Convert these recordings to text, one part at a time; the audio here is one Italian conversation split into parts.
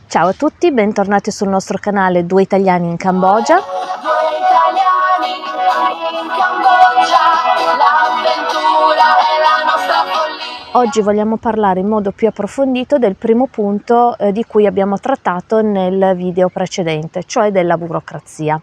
Ciao a tutti, bentornati sul nostro canale Due Italiani in Cambogia. L'avventura è la nostra follia. Oggi vogliamo parlare in modo più approfondito del primo punto di cui abbiamo trattato nel video precedente, cioè della burocrazia.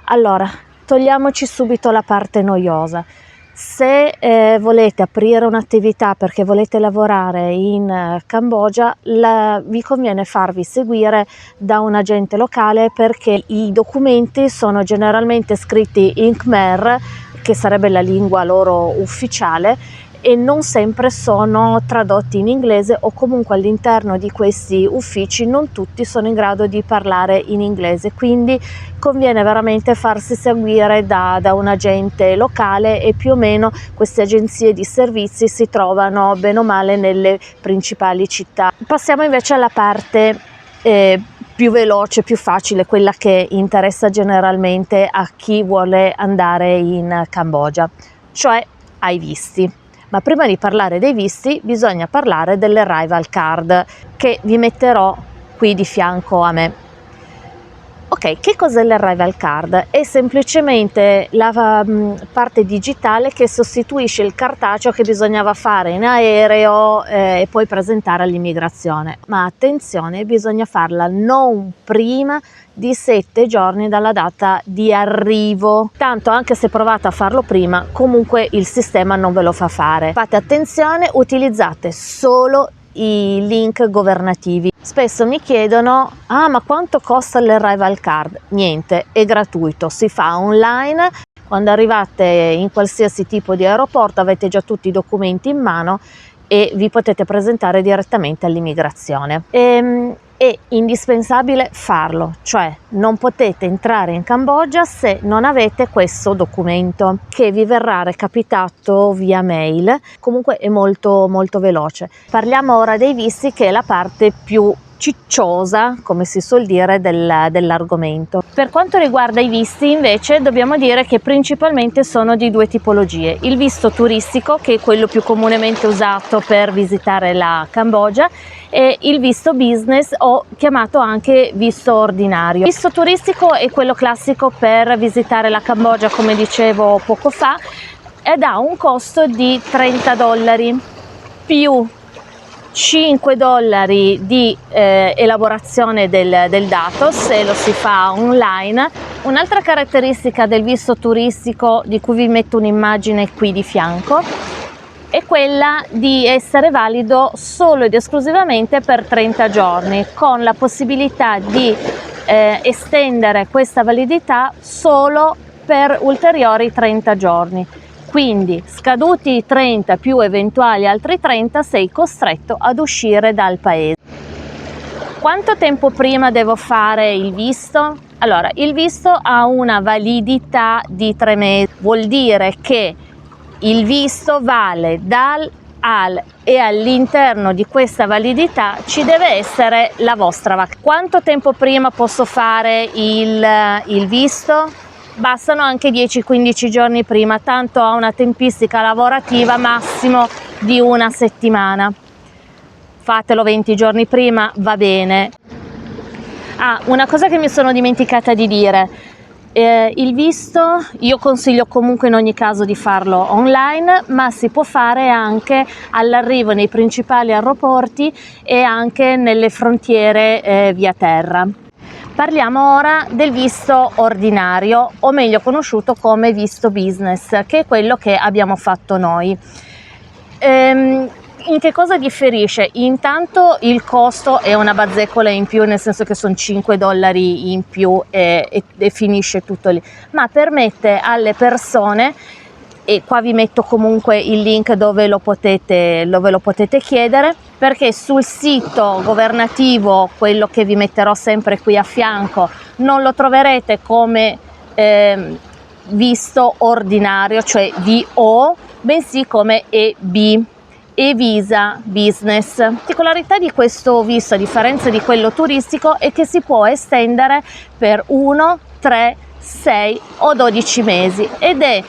Allora, togliamoci subito la parte noiosa. Se volete aprire un'attività perché volete lavorare in Cambogia, vi conviene farvi seguire da un agente locale, perché i documenti sono generalmente scritti in Khmer, che sarebbe la lingua loro ufficiale, e non sempre sono tradotti in inglese, o comunque all'interno di questi uffici non tutti sono in grado di parlare in inglese, quindi conviene veramente farsi seguire da un agente locale, e più o meno queste agenzie di servizi si trovano bene o male nelle principali città. Passiamo invece alla parte più veloce, più facile, quella che interessa generalmente a chi vuole andare in Cambogia, cioè ai visti. Ma prima di parlare dei visti bisogna parlare dell'arrival card, che vi metterò qui di fianco a me. Ok, che cos'è l'arrival card? È semplicemente la parte digitale che sostituisce il cartaceo che bisognava fare in aereo e poi presentare all'immigrazione. Ma attenzione, bisogna farla non prima di 7 giorni dalla data di arrivo. Tanto anche se provate a farlo prima, comunque il sistema non ve lo fa fare. Fate attenzione, utilizzate solo i link governativi. Spesso mi chiedono: ah, ma quanto costa l'arrival card? Niente, è gratuito, si fa online. Quando arrivate in qualsiasi tipo di aeroporto avete già tutti i documenti in mano e vi potete presentare direttamente all'immigrazione. È indispensabile farlo, cioè non potete entrare in Cambogia se non avete questo documento, che vi verrà recapitato via mail. Comunque è molto veloce. Parliamo ora dei visti, che è la parte più cicciosa, come si suol dire, dell'argomento. Per quanto riguarda i visti, invece, dobbiamo dire che principalmente sono di due tipologie: il visto turistico, che è quello più comunemente usato per visitare la Cambogia, e il visto business, o chiamato anche visto ordinario. Il visto turistico è quello classico per visitare la Cambogia, come dicevo poco fa, ed ha un costo di $30 più $5 di elaborazione del dato, se lo si fa online. Un'altra caratteristica del visto turistico, di cui vi metto un'immagine qui di fianco, è quella di essere valido solo ed esclusivamente per 30 giorni, con la possibilità di estendere questa validità solo per ulteriori 30 giorni. Quindi, scaduti i 30 più eventuali altri 30, sei costretto ad uscire dal paese. Quanto tempo prima devo fare il visto? Allora, il visto ha una validità di 3 mesi, vuol dire che il visto vale dal al e all'interno di questa validità ci deve essere la vostra vacanza. Quanto tempo prima posso fare il visto? Bastano anche 10-15 giorni prima, tanto ha una tempistica lavorativa massimo di 1 settimana. Fatelo 20 giorni prima, va bene. Ah, una cosa che mi sono dimenticata di dire: il visto io consiglio comunque in ogni caso di farlo online, ma si può fare anche all'arrivo nei principali aeroporti e anche nelle frontiere via terra. Parliamo ora del visto ordinario, o meglio conosciuto come visto business, che è quello che abbiamo fatto noi. In che cosa differisce? Intanto il costo è una bazzecola in più, nel senso che sono $5 in più e finisce tutto lì, ma permette alle persone, e qua vi metto comunque il link dove lo potete chiedere, perché sul sito governativo, quello che vi metterò sempre qui a fianco, non lo troverete come visto ordinario, cioè VO, bensì come EB, e-visa business. La particolarità di questo visto, a differenza di quello turistico, è che si può estendere per 1, 3, 6 o 12 mesi, ed è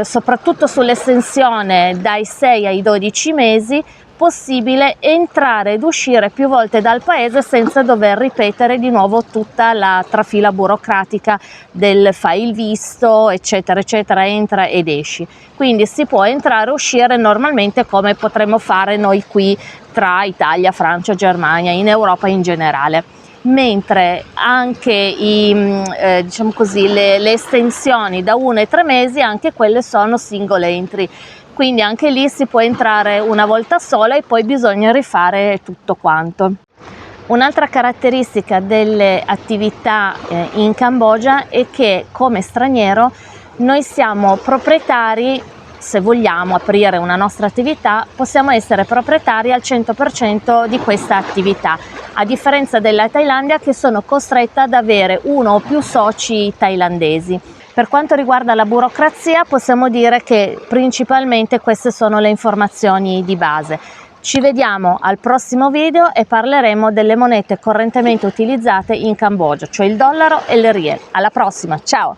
soprattutto sull'estensione dai 6 ai 12 mesi possibile entrare ed uscire più volte dal paese senza dover ripetere di nuovo tutta la trafila burocratica del fai il visto, eccetera eccetera, entra ed esci. Quindi si può entrare e uscire normalmente come potremmo fare noi qui tra Italia, Francia, Germania, in Europa in generale. Mentre anche diciamo così, le estensioni da 1 ai 3 mesi, anche quelle sono single entry, quindi anche lì si può entrare una volta sola e poi bisogna rifare tutto quanto. Un'altra caratteristica delle attività in Cambogia è che come straniero noi siamo proprietari. Se vogliamo aprire una nostra attività, possiamo essere proprietari al 100% di questa attività, a differenza della Thailandia, che sono costretta ad avere 1 o più soci thailandesi. Per quanto riguarda la burocrazia, possiamo dire che principalmente queste sono le informazioni di base. Ci vediamo al prossimo video e parleremo delle monete correntemente utilizzate in Cambogia, cioè il dollaro e il riel. Alla prossima, ciao!